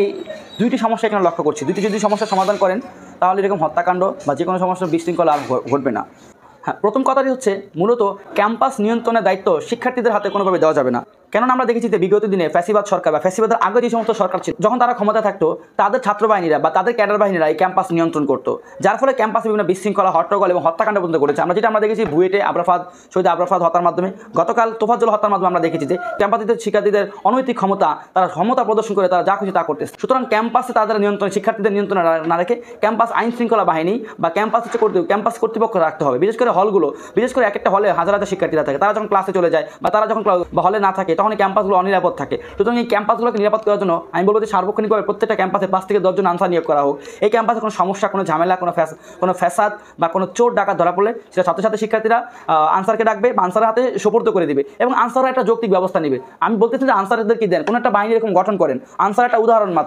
এই দুইটি সমস্যা এখানে লক্ষ্য করছি। দুইটি যদি সমস্যার সমাধান করেন তাহলে এরকম হত্যাকাণ্ড বা যে কোনো সমস্যার বিশৃঙ্খলা আর ঘটবে না। হ্যাঁ, প্রথম কথাটি হচ্ছে মূলত ক্যাম্পাস নিয়ন্ত্রণের দায়িত্ব শিক্ষার্থীদের হাতে কোনোভাবে দেওয়া যাবে না। কেননা আমরা দেখেছি যে বিগত দিনে ফ্যাসিবাদ সরকার বা ফ্যাসিবাদের আগে যে সমস্ত সরকার ছিল, যখন তারা ক্ষমতা থাকতো তাদের ছাত্রবাহিনীরা বা তাদের ক্যাডার বাহিনীরা এই ক্যাম্পাস নিয়ন্ত্রণ করতো, যার ফলে ক্যাম্পাসে বিভিন্ন বিশৃঙ্খলা, হট্টগোল এবং হত্যাকাণ্ড পর্যন্ত ঘটেছে। আমরা দেখেছি বুয়েটে শহীদ আবরাফাত হত্যার মাধ্যমে, গতকাল তোফাজ্জল হত্যার মাধ্যমে আমরা দেখেছি যে ক্যাম্পাসের শিক্ষার্থীদের অনৈতিক ক্ষমতা, তারা ক্ষমতা প্রদর্শন করে তারা যা খুশি তা করতেছে। সুতরাং ক্যাম্পাসে তাদের নিয়ন্ত্রণ, শিক্ষার্থীদের নিয়ন্ত্রণে না রেখে ক্যাম্পাস আইন শৃঙ্খলা বাহিনী বা ক্যাম্পাস কর্তৃপক্ষ রাখতে হবে। বিশেষ করে হলগুলো, বিশেষ করে এক একটা হলে হাজার হাজার শিক্ষার্থীরা থাকে, তারা যখন ক্লাসে চলে যায় বা তারা যখন হলে না থাকে তখন এই ক্যাম্পাসগুলো অনিরাপদ থাকে। সুতরাং এই ক্যাম্পাসগুলোকে নিরাপদ করার জন্য আমি বলবো যে সার্বক্ষণিকভাবে প্রত্যেকটা ক্যাম্পাসে 5 থেকে 10 জন আনসার নিয়োগ করা হোক। এই ক্যাম্পাসে কোনো সমস্যা, কোনো ঝামেলা, কোনো ফ্যাসাদ বা কোনো চোর ডাকাত ধরা পড়লে সেটা সাথে সাথে শিক্ষার্থীরা আনসারকে ডাকবে বা আনসারের হাতে সোপর্দ করে দিবে এবং আনসাররা একটা যৌক্তিক ব্যবস্থা নেবে। আমি বলতেছি যে আনসারদের কি দেন, কোনো একটা বাহিনী এরকম গঠন করেন, আনসার একটা উদাহরণ মাত্র।